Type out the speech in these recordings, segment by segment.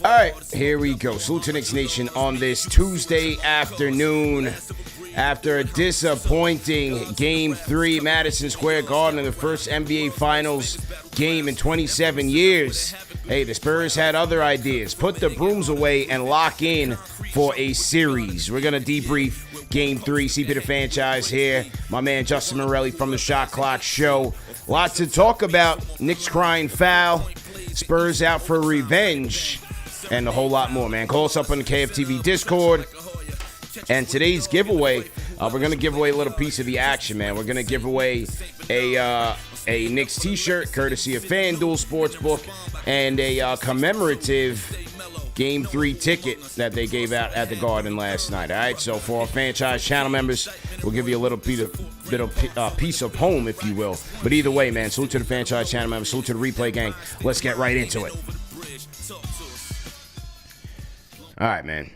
All right, here we go. Salute to Knicks Nation on this Tuesday afternoon. After a disappointing Game 3, Madison Square Garden in the first NBA Finals game in 27 years. Hey, the Spurs had other ideas. Put the brooms away and lock in for a series. We're going to debrief Game 3. CP the franchise here. My man Justin Morelli from the Shot Clock Show. Lots to talk about. Knicks crying foul. Spurs out for revenge. And a whole lot more, man. Call us up on the KFTV Discord. And today's giveaway, we're going to give away a little piece of the action, man. We're going to give away a Knicks t-shirt, courtesy of FanDuel Sportsbook, and a commemorative Game 3 ticket that they gave out at the Garden last night. All right, so for our franchise channel members, we'll give you a little piece of home, if you will. But either way, man, salute to the franchise channel members, salute to the replay gang. Let's get right into it. All right, man.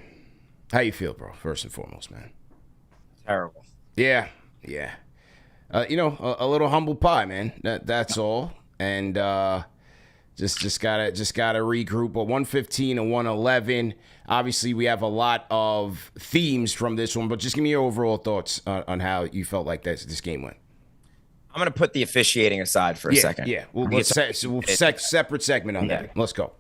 How you feel, bro? First and foremost, man. Terrible. Yeah. A little humble pie, man. That's all. And just gotta regroup. But 115 and 111. Obviously, we have a lot of themes from this one. But just give me your overall thoughts on how you felt like this game went. I'm gonna put the officiating aside for a second. Yeah, we'll separate segment on that. Let's go.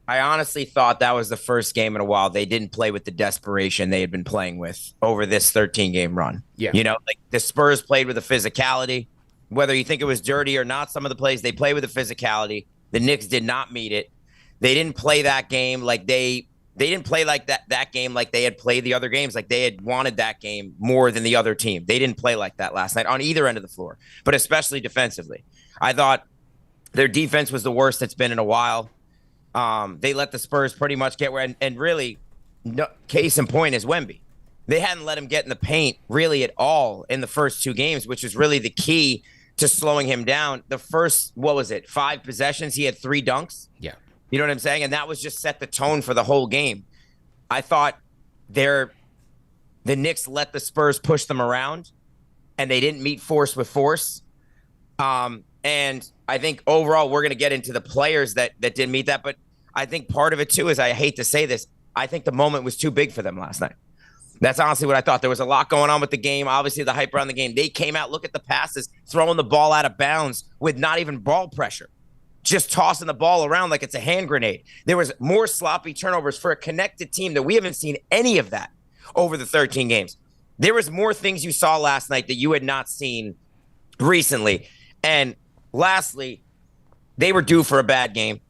I honestly thought that was the first game in a while they didn't play with the desperation they had been playing with over this 13-game run. Yeah. You know, like the Spurs played with a physicality. Whether you think it was dirty or not, some of the plays, they played with a physicality. The Knicks did not meet it. They didn't play that game like they didn't play like that game like they had played the other games, like they had wanted that game more than the other team. They didn't play like that last night on either end of the floor, but especially defensively. I thought their defense was the worst it's been in a while. They let the Spurs pretty much get where, and really, case in point is Wemby. They hadn't let him get in the paint really at all in the first two games, which is really the key to slowing him down. The first, 5 possessions, he had 3 dunks. Yeah. You know what I'm saying? And that was just set the tone for the whole game. I thought the Knicks let the Spurs push them around, and they didn't meet force with force. And I think overall we're going to get into the players that didn't meet that, but I think part of it, too, is I hate to say this. I think the moment was too big for them last night. That's honestly what I thought. There was a lot going on with the game. Obviously, the hype around the game. They came out, look at the passes, throwing the ball out of bounds with not even ball pressure, just tossing the ball around like it's a hand grenade. There was more sloppy turnovers for a connected team that we haven't seen any of that over the 13 games. There was more things you saw last night that you had not seen recently. And lastly, they were due for a bad game.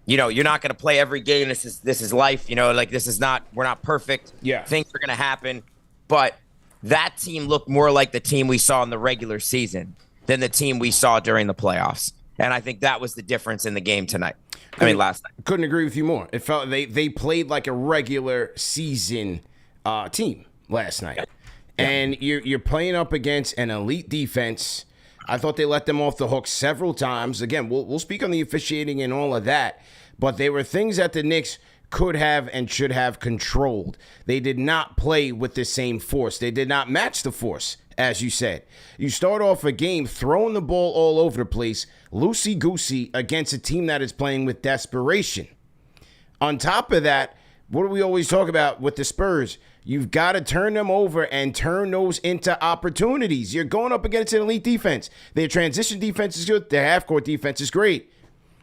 You know, you're not going to play every game. This is life. You know, like we're not perfect. Yeah. Things are going to happen. But that team looked more like the team we saw in the regular season than the team we saw during the playoffs. And I think that was the difference in the game tonight. Last night. Couldn't agree with you more. It felt they played like a regular season team last night. Yeah. And you're playing up against an elite defense. I thought they let them off the hook several times. Again, we'll speak on the officiating and all of that, but there were things that the Knicks could have and should have controlled. They did not play with the same force. They did not match the force, as you said. You start off a game throwing the ball all over the place, loosey-goosey, against a team that is playing with desperation. On top of that, what do we always talk about with the Spurs? You've got to turn them over and turn those into opportunities. You're going up against an elite defense. Their transition defense is good. Their half-court defense is great.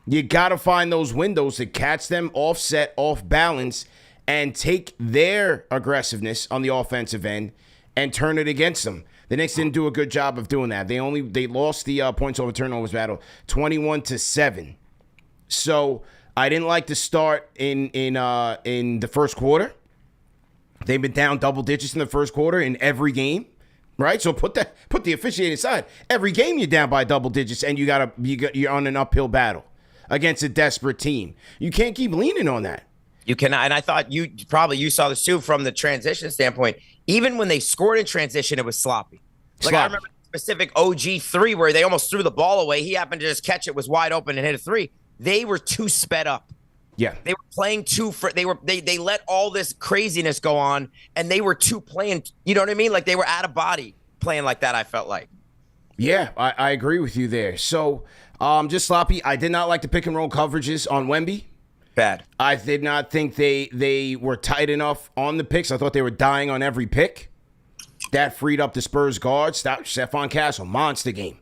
You got to find those windows to catch them offset, off balance, and take their aggressiveness on the offensive end and turn it against them. The Knicks didn't do a good job of doing that. They lost the points over turnovers battle 21-7. So I didn't like the start in the first quarter. They've been down double digits in the first quarter in every game, right? So put the officiating aside. Every game you're down by double digits, and you're on an uphill battle against a desperate team. You can't keep leaning on that. You cannot, and I thought you saw this too from the transition standpoint. Even when they scored in transition, it was sloppy. Like I remember a specific OG 3 where they almost threw the ball away. He happened to just catch it, was wide open, and hit a 3. They were too sped up. Yeah, they were playing they let all this craziness go on, and they were too playing. You know what I mean? Like they were out of body playing like that. I felt like. Yeah, I agree with you there. So, just sloppy. I did not like the pick and roll coverages on Wemby. Bad. I did not think they were tight enough on the picks. I thought they were dying on every pick. That freed up the Spurs guards. Stephon Castle, monster game.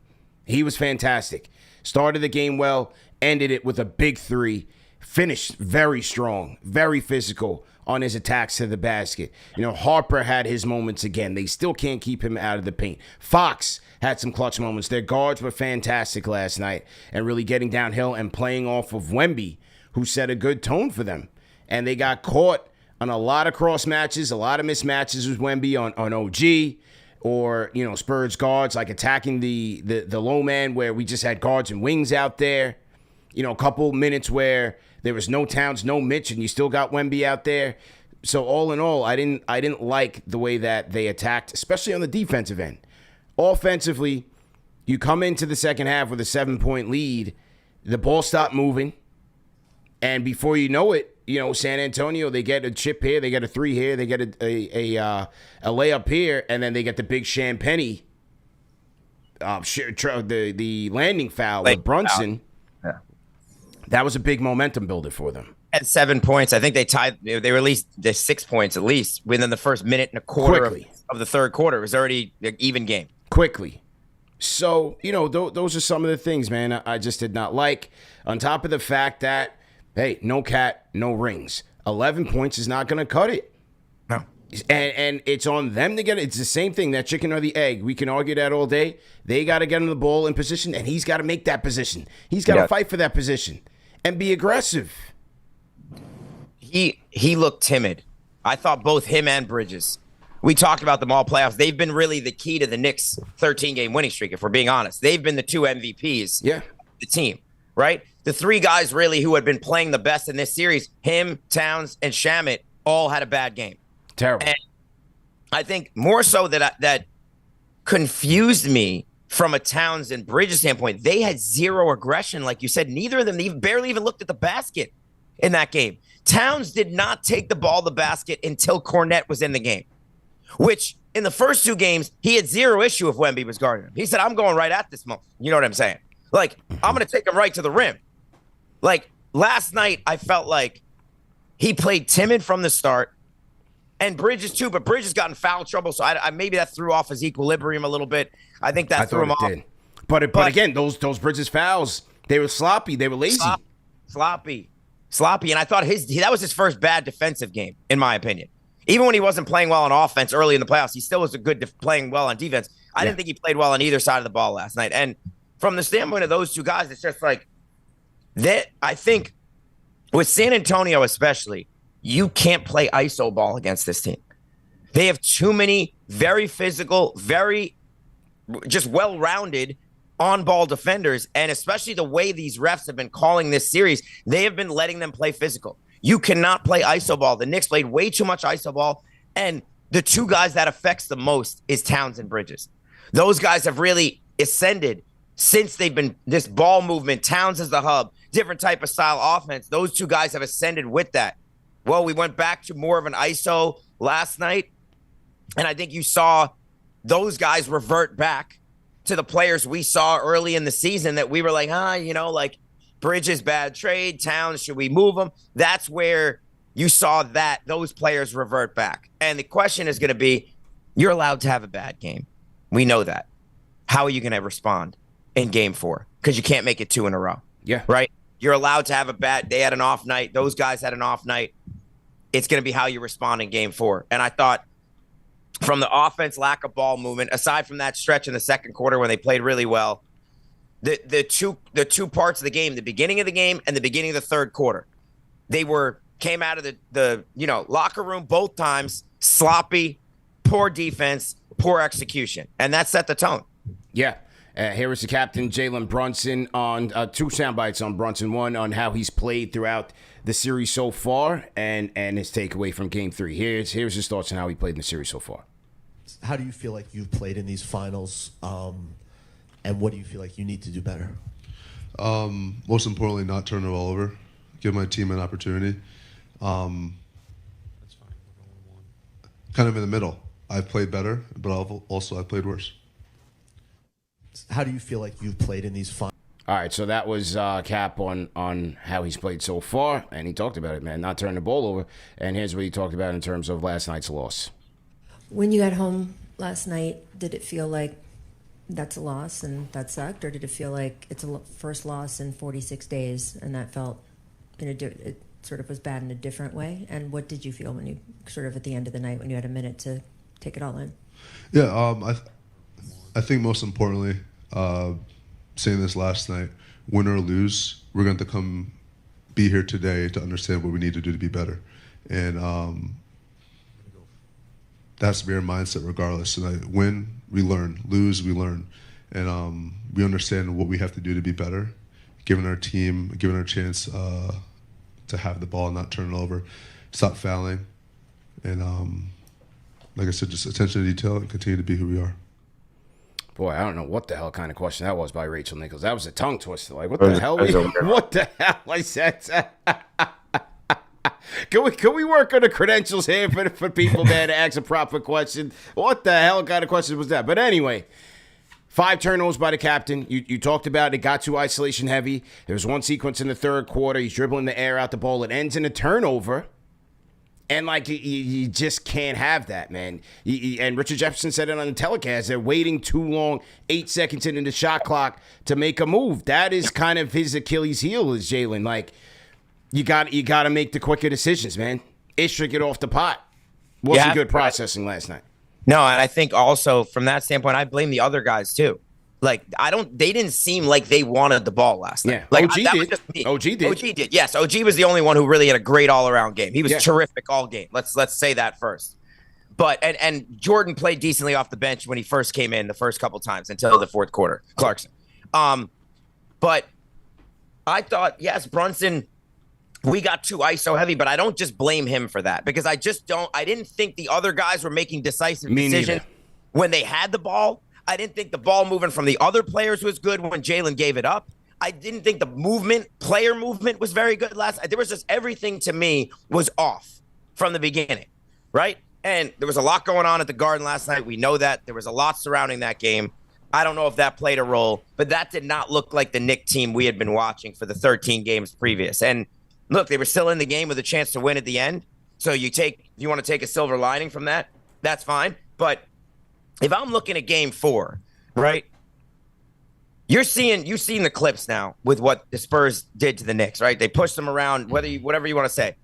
He was fantastic. Started the game well, ended it with a big three. Finished very strong, very physical on his attacks to the basket. Harper had his moments again. They still can't keep him out of the paint. Fox had some clutch moments. Their guards were fantastic last night and really getting downhill and playing off of Wemby, who set a good tone for them. And they got caught on a lot of cross matches, a lot of mismatches with Wemby on OG or, Spurs guards, like attacking the low man where we just had guards and wings out there. A couple minutes where there was no Towns, no Mitch, and you still got Wemby out there. So all in all, I didn't like the way that they attacked, especially on the defensive end. Offensively, you come into the second half with a 7-point lead, the ball stopped moving, and before you know it, San Antonio, they get a chip here, they get a three here, they get a layup here, and then they get the big Champagny, the landing foul with Brunson. Yeah. That was a big momentum builder for them. At 7 points, I think they tied. They released the 6 points at least within the first minute and a quarter of the third quarter. It was already an even game. Quickly. So, those are some of the things, man, I just did not like. On top of the fact that, hey, no cat, no rings. 11 points is not going to cut it. No. And it's on them to get it. It's the same thing, that chicken or the egg. We can argue that all day. They got to get him the ball in position, and he's got to make that position. He's got to fight for that position and be aggressive. He looked timid. I thought both him and Bridges. We talked about them all playoffs. They've been really the key to the Knicks' 13-game winning streak, if we're being honest. They've been the two MVPs of the team, right? The three guys really who had been playing the best in this series, him, Towns, and Shamet, all had a bad game. Terrible. And I think more so that confused me from a Towns and Bridges standpoint. They had zero aggression, like you said. Neither of them barely even looked at the basket in that game. Towns did not take the ball to the basket until Cornette was in the game, which in the first two games, he had zero issue if Wemby was guarding him. He said, I'm going right at this moment. You know what I'm saying? Like, I'm going to take him right to the rim. Like, last night, I felt like he played timid from the start, and Bridges too, but Bridges got in foul trouble, so I maybe that threw off his equilibrium a little bit. I think that threw him off. Did. But again, those Bridges fouls, they were sloppy. They were lazy. Sloppy. And I thought that was his first bad defensive game, in my opinion. Even when he wasn't playing well on offense early in the playoffs, he still was playing well on defense. I didn't think he played well on either side of the ball last night. And from the standpoint of those two guys, it's just like that. I think with San Antonio especially, you can't play ISO ball against this team. They have too many very physical, very just well-rounded on-ball defenders, and especially the way these refs have been calling this series, they have been letting them play physical. You cannot play ISO ball. The Knicks played way too much ISO ball, and the two guys that affects the most is Towns and Bridges. Those guys have really ascended since they've been this ball movement. Towns is the hub, different type of style offense. Those two guys have ascended with that. Well, we went back to more of an ISO last night, and I think you saw those guys revert back to the players we saw early in the season that we were like, like Bridges, bad trade, Towns, should we move them? That's where you saw that those players revert back. And the question is going to be, you're allowed to have a bad game. We know that. How are you going to respond in game 4? Because you can't make it 2 in a row. Yeah. Right? You're allowed to have they had an off night. Those guys had an off night. It's going to be how you respond in game 4. And I thought from the offense, lack of ball movement, aside from that stretch in the second quarter when they played really well, the two parts of the game, the beginning of the game and the beginning of the third quarter, they came out of the locker room both times, sloppy, poor defense, poor execution. And that set the tone. Yeah. Here is the captain, Jalen Brunson, on 2 sound bites on Brunson. One on how he's played throughout the series so far and his takeaway from game 3. Here's his thoughts on how he played in the series so far. How do you feel like you've played in these finals, and what do you feel like you need to do better? Most importantly, not turn the ball over. Give my team an opportunity. That's fine. Kind of in the middle. I've played better, but I've played worse. How do you feel like you've played in these finals? All right, so that was Cap on how he's played so far, and he talked about it, man, not turning the ball over. And here's what he talked about in terms of last night's loss. When you got home last night, did it feel like that's a loss and that sucked, or did it feel like it's a first loss in 46 days and that felt it sort of was bad in a different way? And what did you feel when you sort of at the end of the night when you had a minute to take it all in? Yeah, I think most importantly, saying this last night, win or lose, we're going to be here today to understand what we need to do to be better. And that's their mindset regardless. And win, we learn. Lose, we learn. And we understand what we have to do to be better, giving our team, giving our chance to have the ball, not turn it over, stop fouling. And like I said, just attention to detail and continue to be who we are. Boy, I don't know what the hell kind of question that was by Rachel Nichols. That was a tongue twister. Like, what the hell? What the hell? I said. Can we work on the credentials here for people, man, to ask a proper question? What the hell kind of question was that? But anyway, 5 turnovers by the captain. You talked about it got too isolation heavy. There was one sequence in the third quarter. He's dribbling the air out the ball. It ends in a turnover. And, like, you just can't have that, man. And Richard Jefferson said it on the telecast. They're waiting too long, 8 seconds into the shot clock to make a move. That is kind of his Achilles heel, is Jalen. Like, you got to make the quicker decisions, man. Ishra, get off the pot. Wasn't good processing last night. No, and I think also from that standpoint, I blame the other guys, too. Like, they didn't seem like they wanted the ball last night. Yeah, like, OG did. OG did. OG did. Yes, OG was the only one who really had a great all-around game. He was terrific all game. Let's say that first. But and Jordan played decently off the bench when he first came in the first couple times until the fourth quarter. Clarkson. But I thought, yes, Brunson, we got too ISO heavy, but I don't just blame him for that because I didn't think the other guys were making decisive decisions when they had the ball. I didn't think the ball moving from the other players was good when Jalen gave it up. I didn't think the player movement was very good last night. There was just everything to me was off from the beginning, right? And there was a lot going on at the Garden last night. We know that. There was a lot surrounding that game. I don't know if that played a role, but that did not look like the Knicks team we had been watching for the 13 games previous. And look, they were still in the game with a chance to win at the end. So you want to take a silver lining from that, that's fine. But if I'm looking at game 4, right, you've seen the clips now with what the Spurs did to the Knicks, right? They pushed them around, whatever you want to say.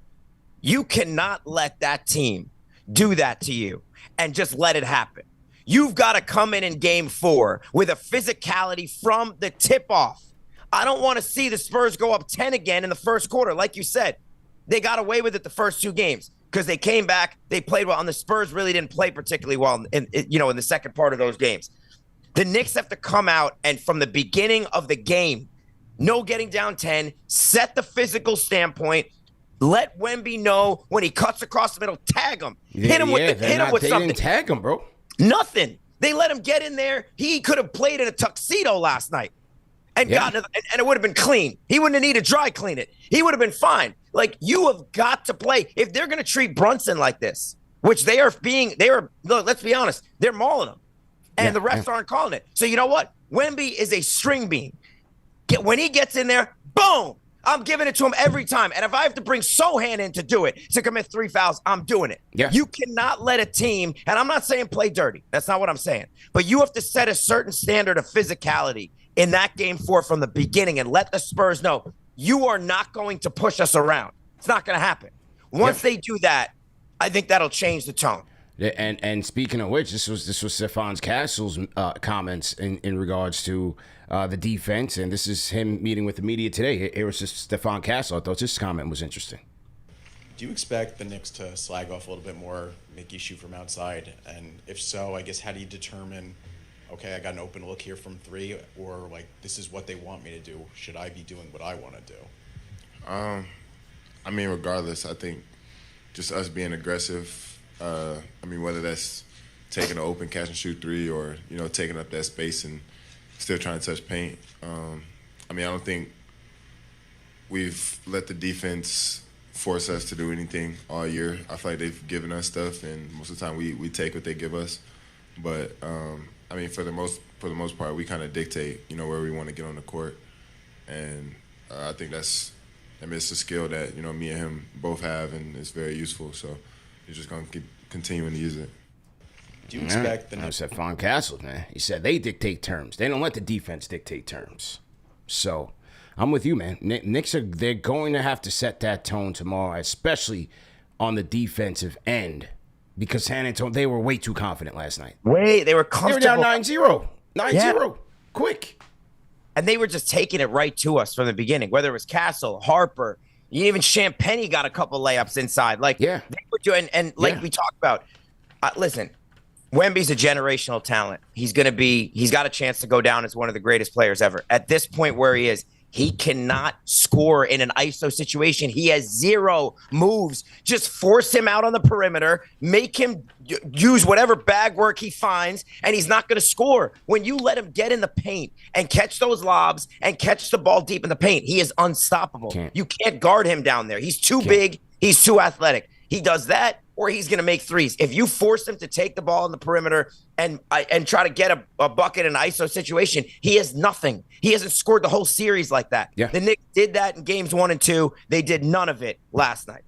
You cannot let that team do that to you and just let it happen. You've got to come in game 4 with a physicality from the tip-off. I don't want to see the Spurs go up 10 again in the first quarter. Like you said, they got away with it the first 2 games. Because they came back, they played well, and the Spurs really didn't play particularly well in the second part of those games. The Knicks have to come out and from the beginning of the game, no getting down 10, set the physical standpoint, let Wemby know when he cuts across the middle, tag him, hit him with something. They didn't tag him, bro. Nothing. They let him get in there. He could have played in a tuxedo last night. And it would have been clean. He wouldn't have needed to dry clean it. He would have been fine. Like, you have got to play. If they're going to treat Brunson like this, which let's be honest, they're mauling him. And the refs aren't calling it. So you know what? Wemby is a string bean. When he gets in there, boom, I'm giving it to him every time. And if I have to bring Sohan in to do it, to commit 3 fouls, I'm doing it. Yeah. You cannot let a team, and I'm not saying play dirty. That's not what I'm saying. But you have to set a certain standard of physicality in that game 4 from the beginning and let the Spurs know you are not going to push us around. It's not going to happen. Once they do that, I think that'll change the tone. Yeah, and speaking of which, this was Stephon Castle's comments in regards to the defense, and this is him meeting with the media today. Here was just Stephon Castle. I thought this comment was interesting. Do you expect the Knicks to slag off a little bit more, make you shoot from outside? And if so, I guess how do you determine, okay, I got an open look here from 3, or like this is what they want me to do? Should I be doing what I want to do? I mean, regardless, I think just us being aggressive. Whether that's taking an open catch and shoot 3 or, taking up that space and still trying to touch paint. I don't think we've let the defense force us to do anything all year. I feel like they've given us stuff, and most of the time we take what they give us. But, I mean, for the most part, we kind of dictate, where we want to get on the court, and I think it's a skill that me and him both have, and it's very useful. So you're just gonna keep continuing to use it. Do you expect the I Knicks? said Von Castle, man. He said they dictate terms. They don't let the defense dictate terms. So I'm with you, man. Knicks they're going to have to set that tone tomorrow, especially on the defensive end, because San Antonio, they were way too confident last night. They were They were comfortable. down 9-0. 9-0. Quick. And they were just taking it right to us from the beginning, whether it was Castle, Harper, even Champagny got a couple layups inside. Like, Yeah. they were doing, and like Yeah. we talked about, listen, Wemby's a generational talent. He's got a chance to go down as one of the greatest players ever. At this point where he is, he cannot score in an ISO situation. He has 0 moves. Just force him out on the perimeter, make him use whatever bag work he finds, and he's not going to score. When you let him get in the paint and catch those lobs and catch the ball deep in the paint, he is unstoppable. You can't guard him down there. He's too big. He's too athletic. He does that, or he's going to make threes. If you force him to take the ball on the perimeter and try to get a bucket in an ISO situation, he has nothing. He hasn't scored the whole series like that. Yeah. The Knicks did that in games 1 and 2. They did none of it last night.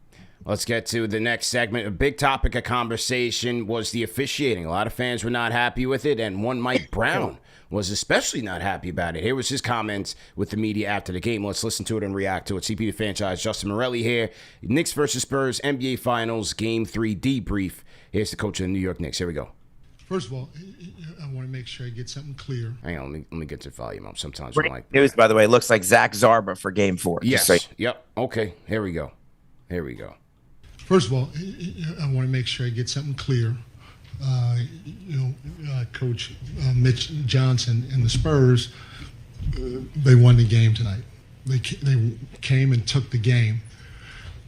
Let's get to the next segment. A big topic of conversation was the officiating. A lot of fans were not happy with it, and one Mike Brown was especially not happy about it. Here was his comments with the media after the game. Let's listen to it and react to it. CP the franchise, Justin Morelli here. Knicks versus Spurs, NBA Finals, Game 3 debrief. Here's the coach of the New York Knicks. Here we go. First of all, I want to make sure I get something clear. Hang on, let me get the volume up. Sometimes Great I'm like, news, by the way. Looks like Zach Zarba for Game 4. yes, Just so- yep, okay, here we go. First of all, I want to make sure I get something clear. Coach Mitch Johnson and the Spurs, they won the game tonight. They came and took the game.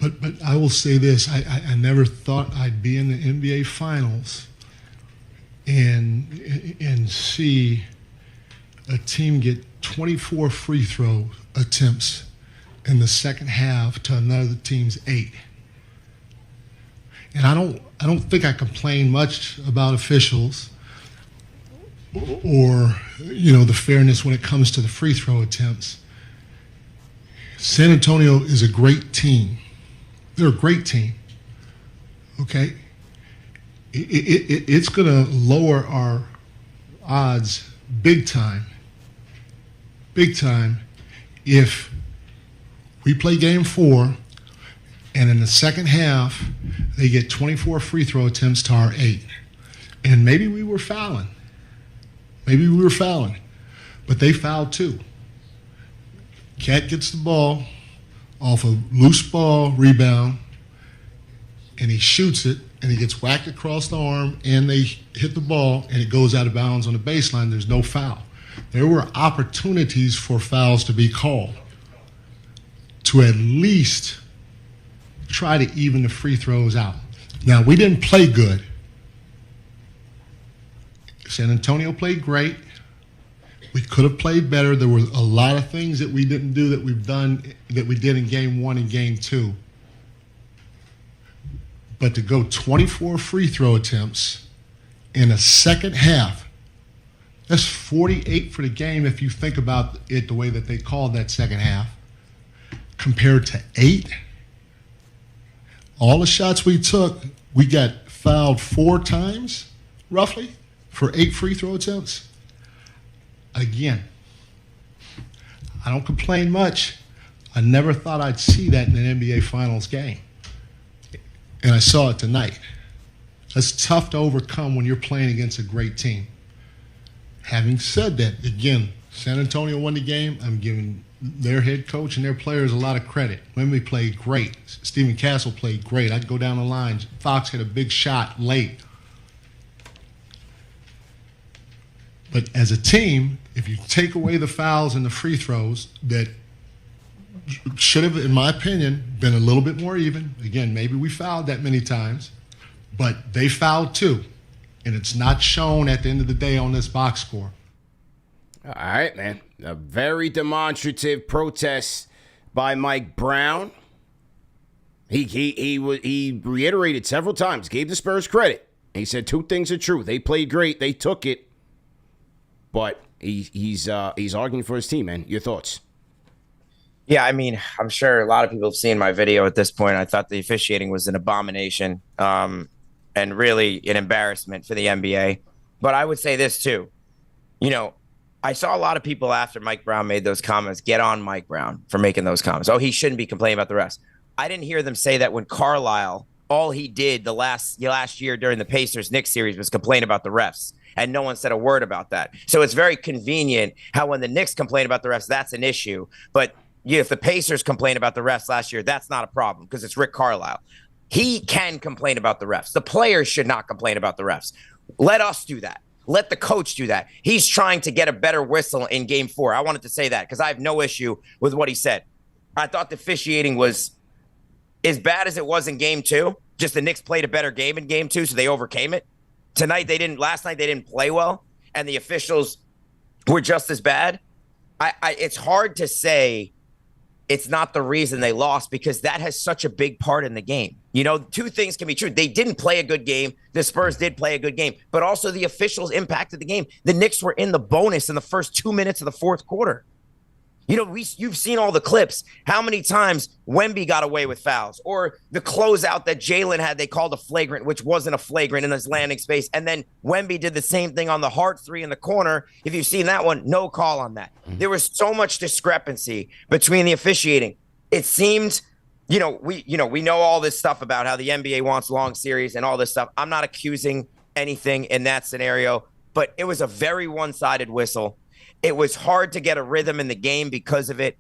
But I will say this: I never thought I'd be in the NBA Finals and see a team get 24 free throw attempts in the second half to another team's 8. And I don't think I complain much about officials or the fairness when it comes to the free throw attempts. San Antonio is a great team. They're a great team. Okay? It's going to lower our odds big time if we play Game 4 and in the second half they get 24 free throw attempts to our 8. And maybe we were fouling. But they fouled too. Cat gets the ball off a loose ball rebound, and he shoots it, and he gets whacked across the arm, and they hit the ball, and it goes out of bounds on the baseline. There's no foul. There were opportunities for fouls to be called to at least try to even the free throws out. Now, we didn't play good. San Antonio played great. We could have played better. There were a lot of things that we didn't do that we did in Game 1 and Game 2. But to go 24 free throw attempts in a second half, that's 48 for the game if you think about it the way that they called that second half, compared to 8. All the shots we took, we got fouled 4 times, roughly, for 8 free throw attempts. Again, I don't complain much. I never thought I'd see that in an NBA Finals game. And I saw it tonight. That's tough to overcome when you're playing against a great team. Having said that, again, San Antonio won the game. I'm giving their head coach and their players a lot of credit. Wemby played great. Stephen Castle played great. I'd go down the line. Fox hit a big shot late. But as a team, if you take away the fouls and the free throws that should have, in my opinion, been a little bit more even. Again, maybe we fouled that many times, but they fouled too. And it's not shown at the end of the day on this box score. All right, man. A very demonstrative protest by Mike Brown. He reiterated several times, gave the Spurs credit. He said 2 things are true. They played great. They took it. but he's arguing for his team, man. Your thoughts? Yeah, I mean, I'm sure a lot of people have seen my video at this point. I thought the officiating was an abomination and really an embarrassment for the NBA. But I would say this too. You know, I saw a lot of people after Mike Brown made those comments get on Mike Brown for making those comments. Oh, he shouldn't be complaining about the refs. I didn't hear them say that when Carlisle, all he did the last year during the Pacers-Knicks series was complain about the refs, and no one said a word about that. So it's very convenient how when the Knicks complain about the refs, that's an issue. But if the Pacers complain about the refs last year, that's not a problem because it's Rick Carlisle. He can complain about the refs. The players should not complain about the refs. Let us do that. Let the coach do that. He's trying to get a better whistle in Game 4. I wanted to say that because I have no issue with what he said. I thought the officiating was as bad as it was in Game 2. Just the Knicks played a better game in Game 2, so they overcame it. Last night they didn't play well, and the officials were just as bad. It's hard to say it's not the reason they lost because that has such a big part in the game. You know, two things can be true. They didn't play a good game. The Spurs did play a good game, but also the officials impacted the game. The Knicks were in the bonus in the first 2 minutes of the fourth quarter. You know, you've seen all the clips. How many times Wemby got away with fouls or the closeout that Jalen had, they called a flagrant, which wasn't a flagrant in his landing space. And then Wemby did the same thing on the Hart three in the corner. If you've seen that one, no call on that. There was so much discrepancy between the officiating. It seemed, we know all this stuff about how the NBA wants long series and all this stuff. I'm not accusing anything in that scenario, but it was a very one-sided whistle. It was hard to get a rhythm in the game because of it.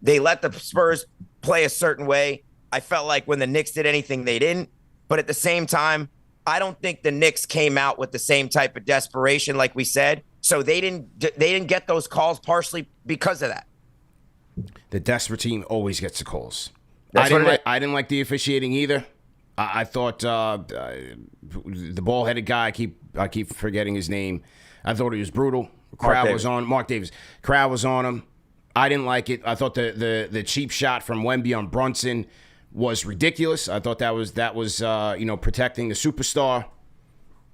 They let the Spurs play a certain way. I felt like when the Knicks did anything, they didn't. But at the same time, I don't think the Knicks came out with the same type of desperation like we said. So they didn't get those calls partially because of that. The desperate team always gets the calls. I didn't like the officiating either. I thought the ball-headed guy, I keep forgetting his name. I thought he was brutal. Mark Davis. Crowd was on him. I didn't like it. I thought the cheap shot from Wemby on Brunson was ridiculous. I thought that was protecting the superstar.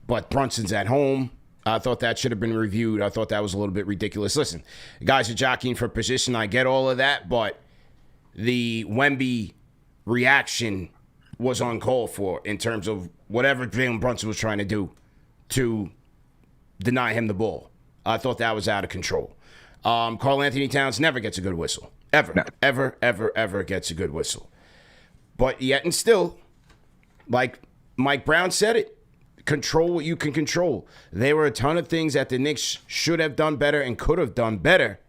But Brunson's at home. I thought that should have been reviewed. I thought that was a little bit ridiculous. Listen, guys are jockeying for position. I get all of that, but the Wemby reaction was uncalled for in terms of whatever Jalen Brunson was trying to do to deny him the ball. I thought that was out of control. Karl Anthony Towns never gets a good whistle. Ever gets a good whistle. But yet and still, like Mike Brown said it, control what you can control. There were a ton of things that the Knicks should have done better and could have done better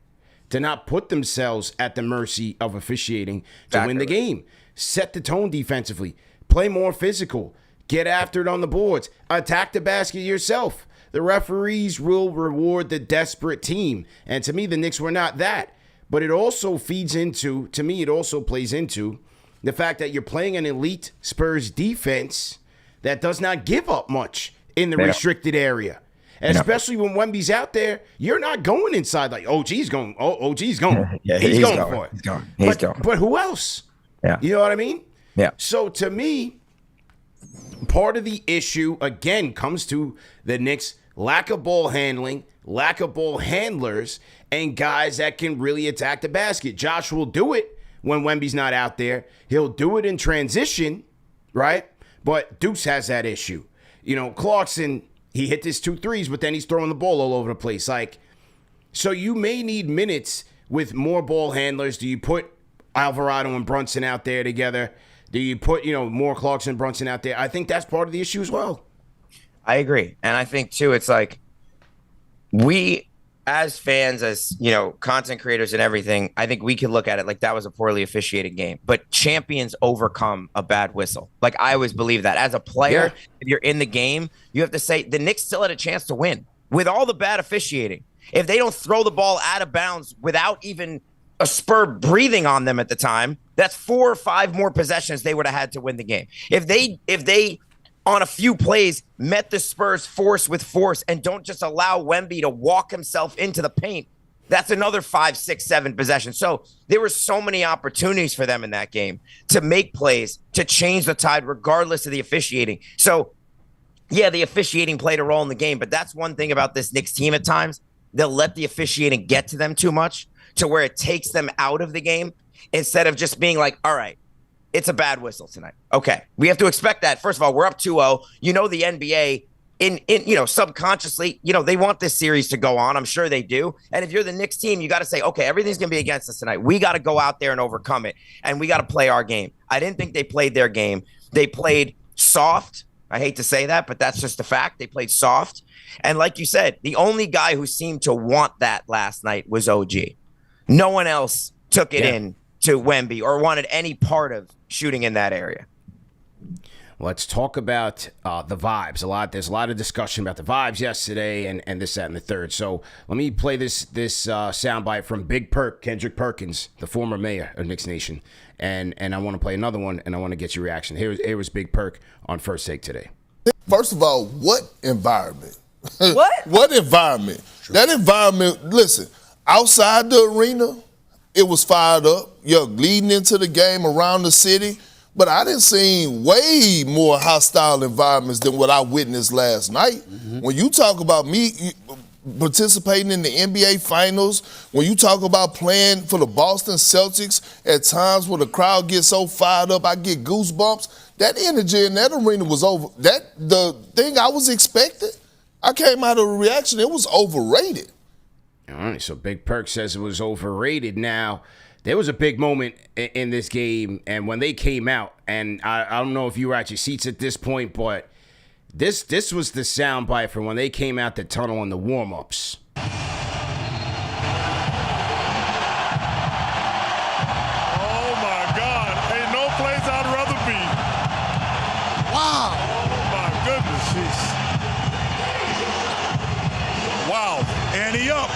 to not put themselves at the mercy of officiating to win the game. Set the tone defensively. Play more physical. Get after it on the boards. Attack the basket yourself. The referees will reward the desperate team. And to me, the Knicks were not that. But it also plays into the fact that you're playing an elite Spurs defense that does not give up much in the restricted area. Especially when Wemby's out there, you're not going inside like, OG's going. OG's going. Yeah, he's going for it. He's going. But who else? Yeah. You know what I mean? Yeah. So to me, part of the issue, again, comes to the Knicks' lack of ball handling, lack of ball handlers, and guys that can really attack the basket. Josh will do it when Wemby's not out there. He'll do it in transition, right? But Deuce has that issue. You know, Clarkson, he hit his 2 threes, but then he's throwing the ball all over the place. So you may need minutes with more ball handlers. Do you put Alvarado and Brunson out there together? Do you put, more Clarkson and Brunson out there? I think that's part of the issue as well. I agree. And I think, too, it's like we, as fans, as, content creators and everything, I think we could look at it like that was a poorly officiated game. But champions overcome a bad whistle. Like, I always believe that. As a player, if you're in the game, you have to say the Knicks still had a chance to win with all the bad officiating. If they don't throw the ball out of bounds without even a Spur breathing on them at the time, that's 4 or 5 more possessions they would have had to win the game. If they on a few plays met the Spurs force with force and don't just allow Wemby to walk himself into the paint, that's another 5, 6, 7 possessions. So there were so many opportunities for them in that game to make plays, to change the tide regardless of the officiating. So, yeah, the officiating played a role in the game, but that's one thing about this Knicks team at times. they'll let the officiating get to them too much to where it takes them out of the game instead of just being like, all right, it's a bad whistle tonight. Okay, we have to expect that. First of all, we're up 2-0. You know the NBA in subconsciously, they want this series to go on. I'm sure they do. And if you're the Knicks team, you got to say, okay, everything's going to be against us tonight. We got to go out there and overcome it, and we got to play our game. I didn't think they played their game. They played soft. I hate to say that, but that's just a fact. They played soft. And like you said, the only guy who seemed to want that last night was OG. No one else took it in to Wemby or wanted any part of shooting in that area. Let's talk about the vibes. There's a lot of discussion about the vibes yesterday and this, that, and the third. So let me play this soundbite from Big Perk, Kendrick Perkins, the former mayor of Knicks Nation. And I want to play another one, and I want to get your reaction. Here was Big Perk on First Take today. First of all, what environment? What? What environment? True. That environment, listen, outside the arena, it was fired up. Leading into the game around the city. But I didn't see way more hostile environments than what I witnessed last night. Mm-hmm. When you talk about me participating in the NBA Finals, when you talk about playing for the Boston Celtics, at times when the crowd gets so fired up, I get goosebumps. That energy in that arena was over. The thing I was expecting, I came out of the reaction, it was overrated. All right, so Big Perk says it was overrated. Now, there was a big moment in this game, and when they came out, and I don't know if you were at your seats at this point, but this was the soundbite from when they came out the tunnel in the warm-ups. Oh, my God. Ain't no place I'd rather be. Wow. Oh, my goodness. Wow. Ante up.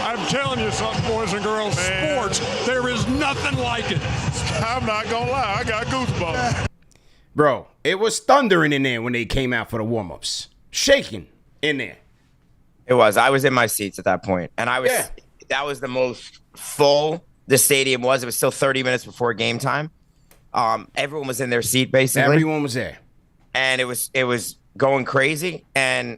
I'm telling you something, boys and girls, sports, there is nothing like it. I'm not going to lie, I got goosebumps. Bro, it was thundering in there when they came out for the warm-ups. Shaking in there. It was. I was in my seats at that point, and that was the most full the stadium was. It was still 30 minutes before game time. Everyone was in their seat, basically. Everyone was there. And it was going crazy. And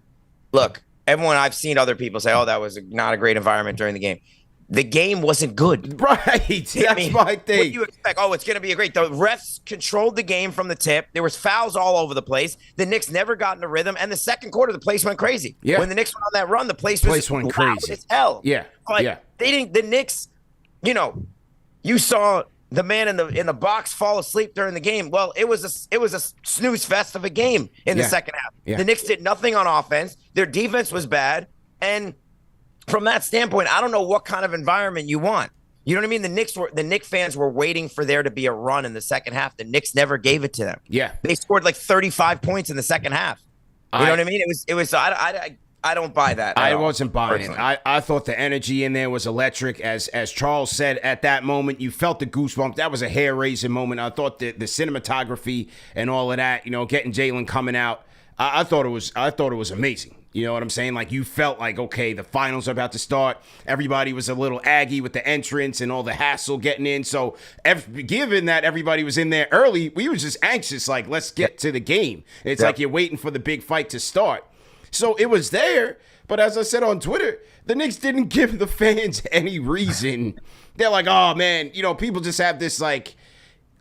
look, I've seen other people say, oh, that was not a great environment during the game. The game wasn't good. Right. That's my thing. What do you expect? Oh, it's going to be great. The refs controlled the game from the tip. There was fouls all over the place. The Knicks never got into rhythm. And the second quarter, the place went crazy. Yeah. When the Knicks went on that run, the place went crazy as hell. Yeah. They didn't. The Knicks, you saw the man in the box fall asleep during the game. Well, it was a snooze fest of a game in the second half. Yeah. The Knicks did nothing on offense. Their defense was bad. And from that standpoint, I don't know what kind of environment you want. You know what I mean? The Knicks fans were waiting for there to be a run in the second half. The Knicks never gave it to them. Yeah. They scored like 35 points in the second half. You know what I mean? I don't buy that. I wasn't buying it. I thought the energy in there was electric. As Charles said, at that moment, you felt the goosebumps. That was a hair-raising moment. I thought the cinematography and all of that, getting Jalen coming out, I thought it was amazing. You know what I'm saying? Like, you felt like, okay, the finals are about to start. Everybody was a little aggy with the entrance and all the hassle getting in. So, given that everybody was in there early, we were just anxious, like, let's get to the game. It's like you're waiting for the big fight to start. So, it was there. But as I said on Twitter, the Knicks didn't give the fans any reason. They're like, oh, man, people just have this, like,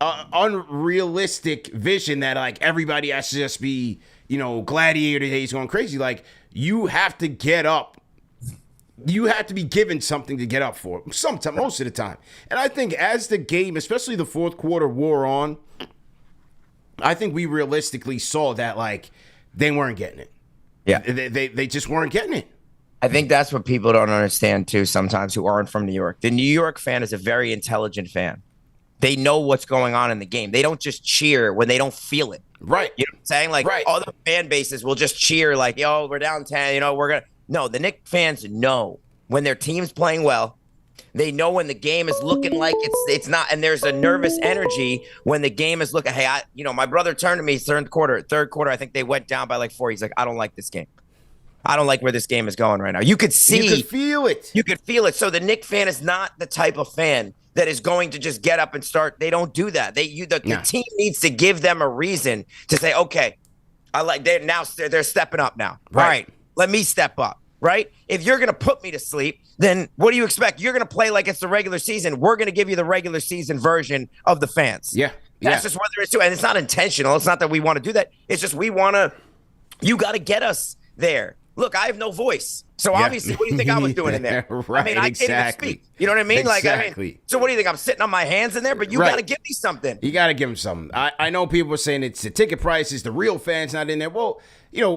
unrealistic vision that, like, everybody has to just be, gladiator days going crazy. Like, you have to get up. You have to be given something to get up for. Sometimes, most of the time. And I think as the game, especially the fourth quarter, wore on, I think we realistically saw that, like, they weren't getting it. Yeah. They just weren't getting it. I think that's what people don't understand, too, sometimes, who aren't from New York. The New York fan is a very intelligent fan. They know what's going on in the game. They don't just cheer when they don't feel it. Right. You know what I'm saying? Like, other fan bases will just cheer like, yo, we're down 10, we're going to. No, the Knicks fans know when their team's playing well. They know when the game is looking like it's not. And there's a nervous energy when the game is looking. Hey, my brother turned to me third quarter, I think they went down by like 4. He's like, I don't like this game. I don't like where this game is going right now. You could see. You could feel it. You could feel it. So the Knicks fan is not the type of fan that is going to just get up and start. They don't do that. The team needs to give them a reason to say, okay, they're stepping up now. Right. All right, let me step up. Right? If you're going to put me to sleep, then what do you expect? You're going to play like it's the regular season. We're going to give you the regular season version of the fans. Yeah. That's just what there is to it. And it's not intentional. It's not that we want to do that. It's just you got to get us there. Look, I have no voice. So obviously, what do you think I was doing in there? Right, I mean, I can't even speak. You know what I mean? Exactly. So what do you think? I'm sitting on my hands in there, but you got to give me something. You got to give them something. I know people are saying it's the ticket prices, the real fans not in there. Well,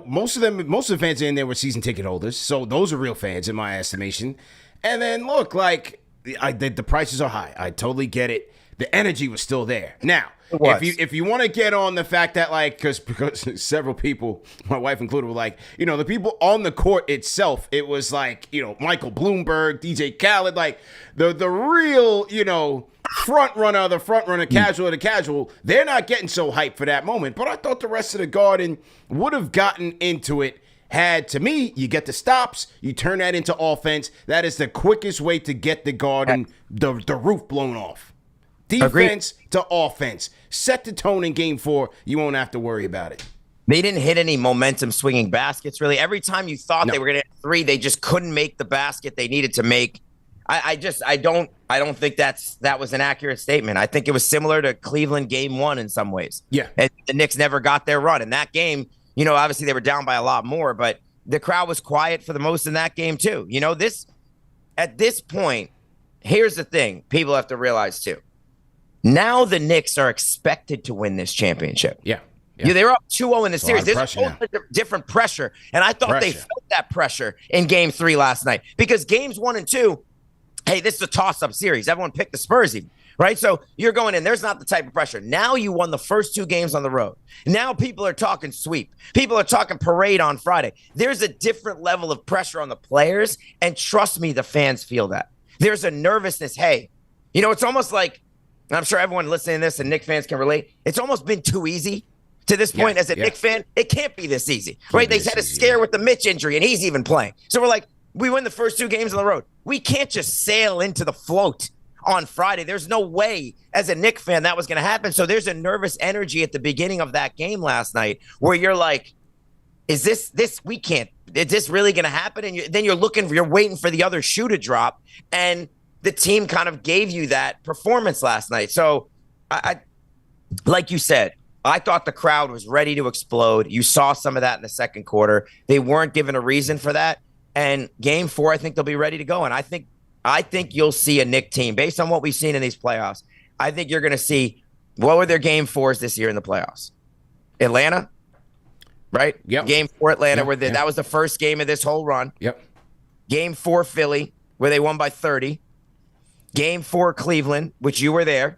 most of the fans in there were season ticket holders. So those are real fans in my estimation. And then look, the prices are high. I totally get it. The energy was still there. Now, if you want to get on the fact that because several people, my wife included, were like, the people on the court itself, it was like, Michael Bloomberg, DJ Khaled, like the real, front runner, casual of the casual, they're not getting so hyped for that moment. But I thought the rest of the Garden would have gotten into it. To me, you get the stops, you turn that into offense. That is the quickest way to get the Garden, the roof blown off. Defense to offense. Set the tone in game 4. You won't have to worry about it. They didn't hit any momentum swinging baskets, really. Every time you thought they were going to hit 3, they just couldn't make the basket they needed to make. I don't think that was an accurate statement. I think it was similar to Cleveland game 1 in some ways. Yeah. And the Knicks never got their run. In that game, obviously they were down by a lot more, but the crowd was quiet for the most in that game too. At this point, here's the thing people have to realize too. Now the Knicks are expected to win this championship. Yeah. They were up 2-0 in the series. There's a whole different pressure. And I thought they felt that pressure in game 3 last night. Because games 1 and 2, hey, this is a toss-up series. Everyone picked the Spurs even, right? So you're going in. There's not the type of pressure. Now you won the first 2 games on the road. Now people are talking sweep. People are talking parade on Friday. There's a different level of pressure on the players. And trust me, the fans feel that. There's a nervousness. Hey, it's almost like, and I'm sure everyone listening to this and Knicks fans can relate, it's almost been too easy to this point as a Knicks fan. It can't be this easy, right? They had a scare with the Mitch injury, and he's even playing. So we're like, we win the first 2 games on the road. We can't just sail into the float on Friday. There's no way as a Knicks fan that was going to happen. So there's a nervous energy at the beginning of that game last night where you're like, is this really going to happen? And then you're waiting for the other shoe to drop. And the team kind of gave you that performance last night. So I like you said, I thought the crowd was ready to explode. You saw some of that in the second quarter. They weren't given a reason for that. And game 4, I think they'll be ready to go. And I think you'll see a Knicks team based on what we've seen in these playoffs. I think you're going to see what were their game 4s this year in the playoffs? Atlanta, right? Yep. Game 4 Atlanta, that was the first game of this whole run. Yep. Game 4 Philly, where they won by 30. Game 4 Cleveland, which you were there.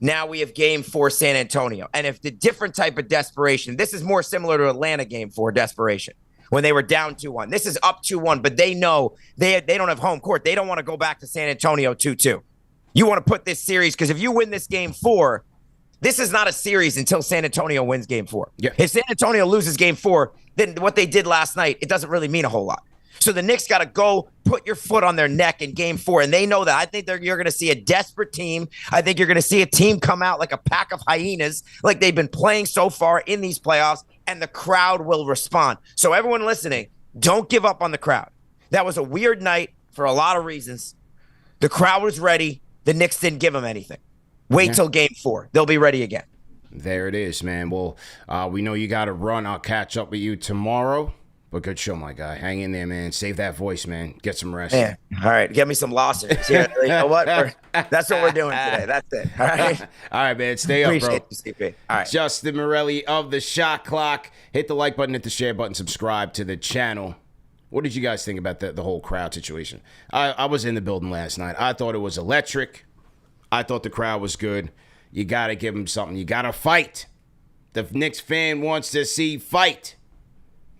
Now we have game 4 San Antonio. And if the different type of desperation, this is more similar to Atlanta game 4 desperation when they were down 2-1. This is up 2-1, but they know they don't have home court. They don't want to go back to San Antonio 2-2. You want to put this series, because if you win this game 4, this is not a series until San Antonio wins game 4. Yeah. If San Antonio loses game 4, then what they did last night, it doesn't really mean a whole lot. So the Knicks got to go put your foot on their neck in game 4, and they know that. I think you're going to see a desperate team. I think you're going to see a team come out like a pack of hyenas, like they've been playing so far in these playoffs, and the crowd will respond. So everyone listening, don't give up on the crowd. That was a weird night for a lot of reasons. The crowd was ready. The Knicks didn't give them anything. Wait till game 4. They'll be ready again. There it is, man. Well, we know you got to run. I'll catch up with you tomorrow. But good show, my guy. Hang in there, man. Save that voice, man. Get some rest. Yeah. All right. Get me some lozenges. You know what? That's what we're doing today. That's it. All right. All right, man. Stay up, bro. Appreciate you, CP. All right. Justin Morelli of The Shot Clock. Hit the like button, hit the share button, subscribe to the channel. What did you guys think about the whole crowd situation? I was in the building last night. I thought it was electric. I thought the crowd was good. You got to give them something. You got to fight. The Knicks fan wants to see fight.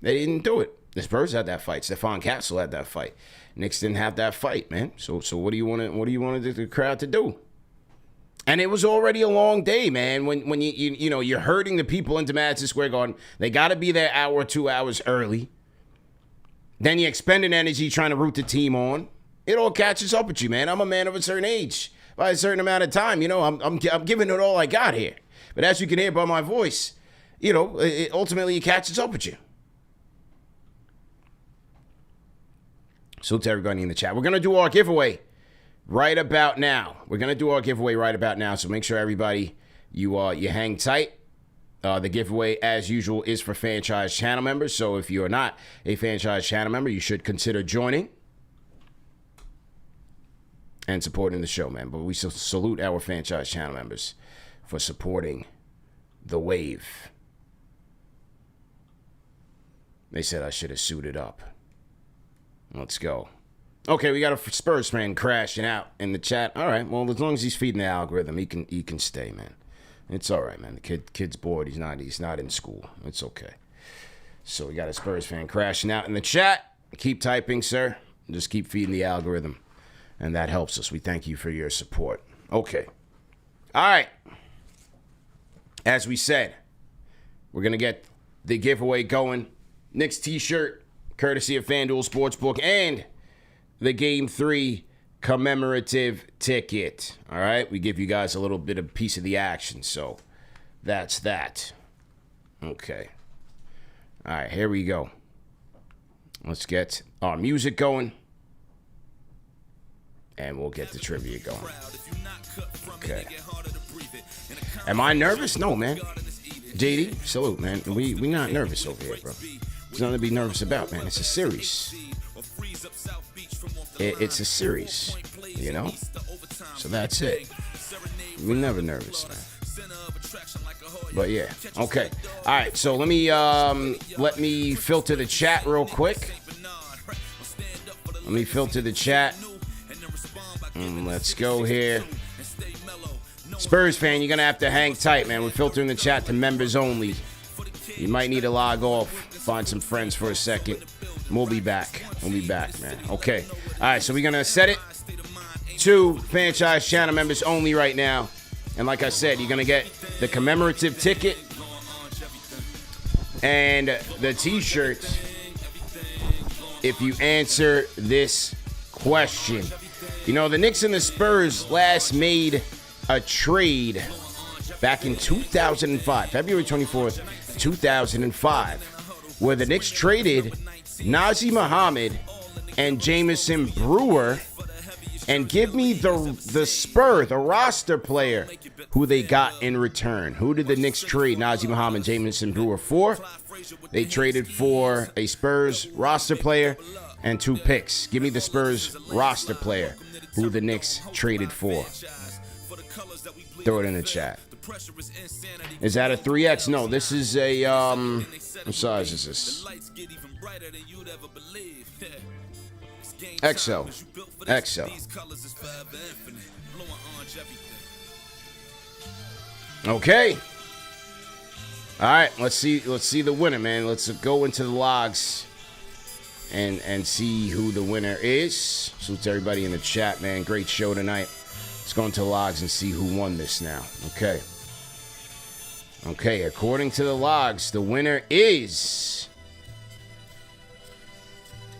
They didn't do it. The Spurs had that fight. Stephon Castle had that fight. Knicks didn't have that fight, man. So what do you want the crowd to do? And it was already a long day, man. When you're herding the people into Madison Square Garden, they got to be there an hour or 2 hours early. Then you're expending energy trying to root the team on. It all catches up with you, man. I'm a man of a certain age. by a certain amount of time. I'm giving it all I got here. But as you can hear by my voice, ultimately it catches up with you. So to everybody in the chat, we're going to do our giveaway right about now. So make sure everybody, you hang tight. The giveaway, as usual, is for franchise channel members. So if you are not a franchise channel member, you should consider joining and supporting the show, man. But we salute our franchise channel members for supporting the wave. They said I should have suited up. Let's go. Okay, we got a Spurs fan crashing out in the chat. All right, well, as long as he's feeding the algorithm, he can stay, man. It's all right, man. The kid's bored. He's not in school. It's okay. So we got a Spurs fan crashing out in the chat. Keep typing, sir. Just keep feeding the algorithm, and that helps us. We thank you for your support. Okay. All right. As we said, we're going to get the giveaway going. Knicks t-shirt, courtesy of FanDuel Sportsbook, and the Game 3 commemorative ticket. All right? We give you guys a little bit of piece of the action, so that's that. Okay. All right, here we go. Let's get our music going, and we'll get the trivia going. Okay. Am I nervous? No, man. JD, salute, man. We not nervous over here, bro. There's nothing to be nervous about, man. It's a series. It's a series, So that's it. We're never nervous, man. But yeah, okay. All right, so let me filter the chat real quick. Let's go here. Spurs fan, you're gonna have to hang tight, man. We're filtering the chat to members only. You might need to log off, find some friends for a second. We'll be back, man. Okay. All right, so we're gonna set it to franchise channel members only right now. And like I said, you're gonna get the commemorative ticket and the t-shirt if you answer this question. The Knicks and the Spurs last made a trade back in 2005, February 24th, 2005, where the Knicks traded Nazr Mohammed and Jamison Brewer, and give me the Spurs, the roster player who they got in return. Who did the Knicks trade Nazr Mohammed and Jamison Brewer for? They traded for a Spurs roster player and 2 picks. Give me the Spurs roster player who the Knicks traded for. Throw it in the chat. Is that a 3X? No, this is a, what size is this? XL. Okay. All right, let's see the winner, man. Let's go into the logs and see who the winner is. Salute to everybody in the chat, man. Great show tonight. Let's go into the logs and see who won this now. Okay, according to the logs, the winner is...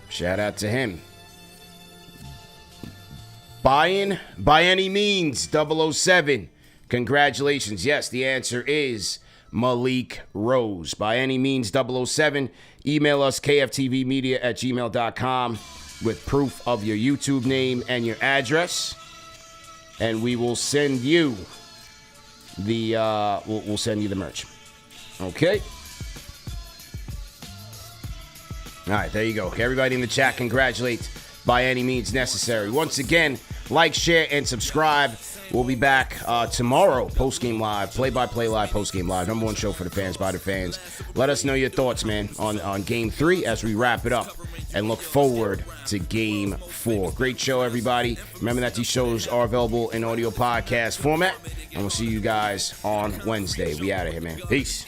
Shout out to him. By any means, 007. Congratulations. Yes, the answer is Malik Rose. By any means, 007. Email us, kftvmedia@gmail.com with proof of your YouTube name and your address. And we will send you the we'll send you the merch. Okay? All right, there you go. Everybody in the chat, congratulate by any means necessary. Once again, like, share, and subscribe. We'll be back tomorrow, post-game live, play-by-play live, post-game live. Number 1 show for the fans, by the fans. Let us know your thoughts, man, on Game 3 as we wrap it up and look forward to Game 4. Great show, everybody. Remember that these shows are available in audio podcast format, and we'll see you guys on Wednesday. We out of here, man. Peace.